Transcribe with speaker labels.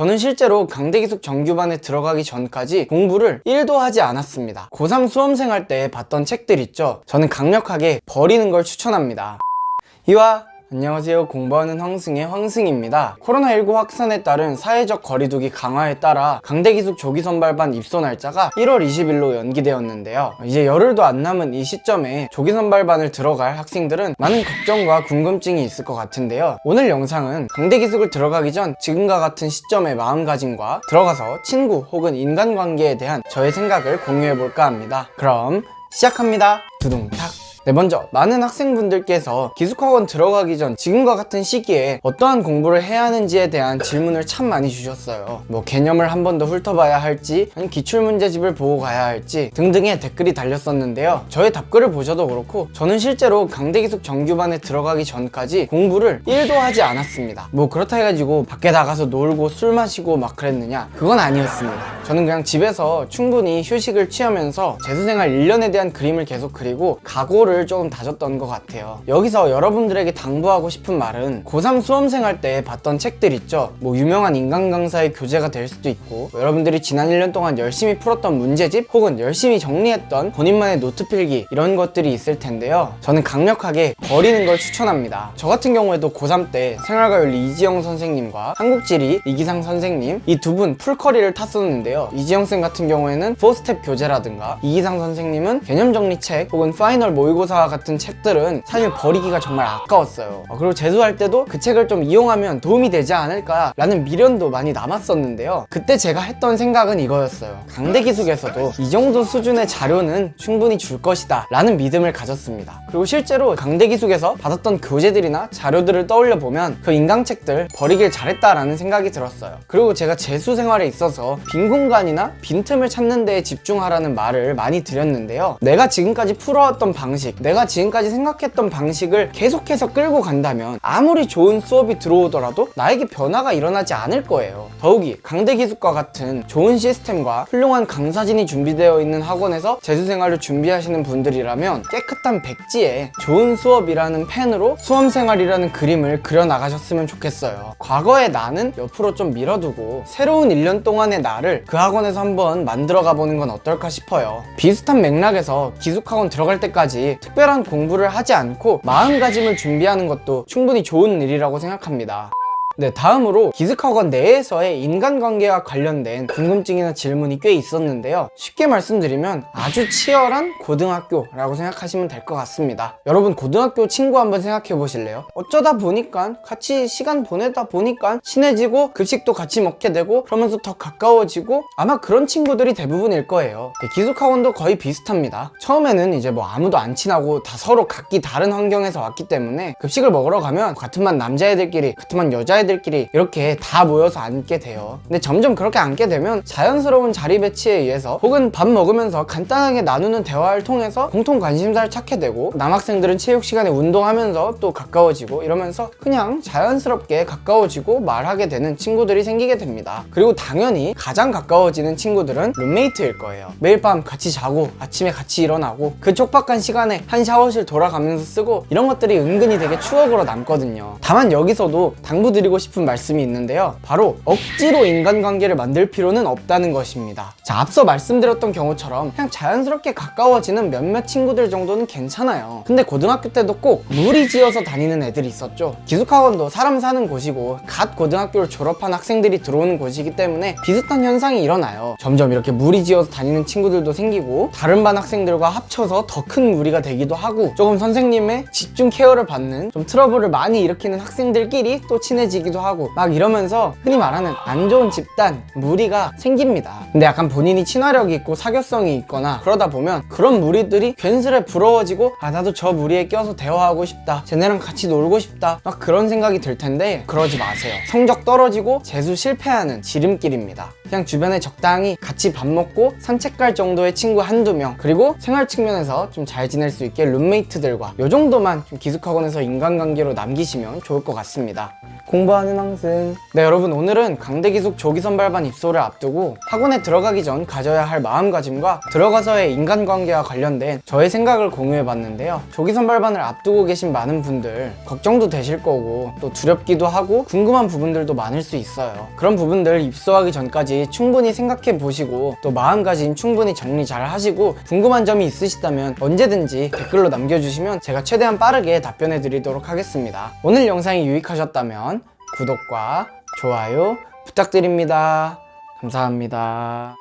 Speaker 1: 저는 실제로 강대기숙 정규반에 들어가기 전까지 공부를 1도 하지 않았습니다. 고3 수험생활 때 봤던 책들 있죠? 저는 강력하게 버리는 걸 추천합니다. 이와 안녕하세요. 공부하는 황승의 황승입니다. 코로나19 확산에 따른 사회적 거리두기 강화에 따라 강대기숙 조기선발반 입소 날짜가 1월 20일로 연기되었는데요. 이제 열흘도 안 남은 이 시점에 조기선발반을 들어갈 학생들은 많은 걱정과 궁금증이 있을 것 같은데요. 오늘 영상은 강대기숙을 들어가기 전 지금과 같은 시점의 마음가짐과 들어가서 친구 혹은 인간관계에 대한 저의 생각을 공유해볼까 합니다. 그럼 시작합니다. 두둥탁. 네, 먼저 많은 학생분들께서 기숙학원 들어가기 전 지금과 같은 시기에 어떠한 공부를 해야 하는지에 대한 질문을 참 많이 주셨어요. 뭐 개념을 한 번 더 훑어봐야 할지, 아니 기출문제집을 보고 가야 할지 등등의 댓글이 달렸었는데요. 저의 답글을 보셔도 그렇고 저는 실제로 강대기숙 정규반에 들어가기 전까지 공부를 1도 하지 않았습니다. 뭐 그렇다 해가지고 밖에 나가서 놀고 술 마시고 막 그랬느냐? 그건 아니었습니다. 저는 그냥 집에서 충분히 휴식을 취하면서 재수생활 1년에 대한 그림을 계속 그리고 각오를 조금 다졌던 것 같아요. 여기서 여러분들에게 당부하고 싶은 말은 고3 수험생활 때 봤던 책들 있죠? 뭐 유명한 인간 강사의 교재가 될 수도 있고 여러분들이 지난 1년 동안 열심히 풀었던 문제집 혹은 열심히 정리했던 본인만의 노트 필기 이런 것들이 있을 텐데요. 저는 강력하게 버리는 걸 추천합니다. 저 같은 경우에도 고3 때 생활과윤리 이지영 선생님과 한국지리 이기상 선생님 이 두 분 풀커리를 탔었는데요. 이지영 쌤 같은 경우에는 4스텝 교재라든가 이기상 선생님은 개념정리책 혹은 파이널 모의고사 같은 책들은 사실 버리기가 정말 아까웠어요. 그리고 재수할 때도 그 책을 좀 이용하면 도움이 되지 않을까 라는 미련도 많이 남았었는데요. 그때 제가 했던 생각은 이거였어요. 강대기숙에서도 이 정도 수준의 자료는 충분히 줄 것이다 라는 믿음을 가졌습니다. 그리고 실제로 강대기숙에서 받았던 교재들이나 자료들을 떠올려 보면 그 인강책들 버리길 잘했다라는 생각이 들었어요. 그리고 제가 재수 생활에 있어서 빈 공간이나 빈틈을 찾는 데에 집중하라는 말을 많이 드렸는데요. 내가 지금까지 풀어왔던 방식, 내가 지금까지 생각했던 방식을 계속해서 끌고 간다면 아무리 좋은 수업이 들어오더라도 나에게 변화가 일어나지 않을 거예요. 더욱이 강대기숙과 같은 좋은 시스템과 훌륭한 강사진이 준비되어 있는 학원에서 재수생활을 준비하시는 분들이라면 깨끗한 백지에 좋은 수업이라는 펜으로 수험생활이라는 그림을 그려나가셨으면 좋겠어요. 과거의 나는 옆으로 좀 밀어두고 새로운 1년 동안의 나를 그 학원에서 한번 만들어가 보는 건 어떨까 싶어요. 비슷한 맥락에서 기숙학원 들어갈 때까지 특별한 공부를 하지 않고 마음가짐을 준비하는 것도 충분히 좋은 일이라고 생각합니다. 네, 다음으로 기숙학원 내에서의 인간관계와 관련된 궁금증이나 질문이 꽤 있었는데요. 쉽게 말씀드리면 아주 치열한 고등학교라고 생각하시면 될 것 같습니다. 여러분 고등학교 친구 한번 생각해 보실래요? 어쩌다 보니까 같이 시간 보내다 보니까 친해지고 급식도 같이 먹게 되고 그러면서 더 가까워지고 아마 그런 친구들이 대부분일 거예요. 네, 기숙학원도 거의 비슷합니다. 처음에는 이제 뭐 아무도 안 친하고 다 서로 각기 다른 환경에서 왔기 때문에 급식을 먹으러 가면 같은 반 남자애들끼리 같은 반 여자애들끼리 이렇게 다 모여서 앉게 돼요. 근데 점점 그렇게 앉게 되면 자연스러운 자리 배치에 의해서 혹은 밥 먹으면서 간단하게 나누는 대화를 통해서 공통 관심사를 찾게 되고 남학생들은 체육 시간에 운동하면서 또 가까워지고 이러면서 그냥 자연스럽게 가까워지고 말하게 되는 친구들이 생기게 됩니다. 그리고 당연히 가장 가까워지는 친구들은 룸메이트일 거예요. 매일 밤 같이 자고 아침에 같이 일어나고 그 촉박한 시간에 한 샤워실 돌아가면서 쓰고 이런 것들이 은근히 되게 추억으로 남거든요. 다만 여기서도 당부드리고 싶은 말씀이 있는데요. 바로 억지로 인간관계를 만들 필요는 없다는 것입니다. 자, 앞서 말씀드렸던 경우처럼 그냥 자연스럽게 가까워지는 몇몇 친구들 정도는 괜찮아요. 근데 고등학교 때도 꼭 무리지어서 다니는 애들이 있었죠. 기숙학원도 사람 사는 곳이고 갓 고등학교를 졸업한 학생들이 들어오는 곳이기 때문에 비슷한 현상이 일어나요. 점점 이렇게 무리지어서 다니는 친구들도 생기고 다른 반 학생들과 합쳐서 더 큰 무리가 되기도 하고 조금 선생님의 집중 케어를 받는 좀 트러블을 많이 일으키는 학생들끼리 또 친해지기도 하고 막 이러면서 흔히 말하는 안 좋은 집단, 무리가 생깁니다. 근데 약간 본인이 친화력이 있고 사교성이 있거나 그러다 보면 그런 무리들이 괜스레 부러워지고 아 나도 저 무리에 껴서 대화하고 싶다, 쟤네랑 같이 놀고 싶다 막 그런 생각이 들 텐데 그러지 마세요. 성적 떨어지고 재수 실패하는 지름길입니다. 그냥 주변에 적당히 같이 밥 먹고 산책 갈 정도의 친구 한두 명, 그리고 생활 측면에서 좀 잘 지낼 수 있게 룸메이트들과 요 정도만 좀 기숙학원에서 인간관계로 남기시면 좋을 것 같습니다. 공부하는 황승. 네, 여러분, 오늘은 강대기숙 조기선발반 입소를 앞두고 학원에 들어가기 전 가져야 할 마음가짐과 들어가서의 인간관계와 관련된 저의 생각을 공유해봤는데요. 조기선발반을 앞두고 계신 많은 분들 걱정도 되실 거고 또 두렵기도 하고 궁금한 부분들도 많을 수 있어요. 그런 부분들 입소하기 전까지 충분히 생각해 보시고 또 마음가짐 충분히 정리 잘 하시고 궁금한 점이 있으시다면 언제든지 댓글로 남겨주시면 제가 최대한 빠르게 답변해 드리도록 하겠습니다. 오늘 영상이 유익하셨다면 구독과 좋아요 부탁드립니다. 감사합니다.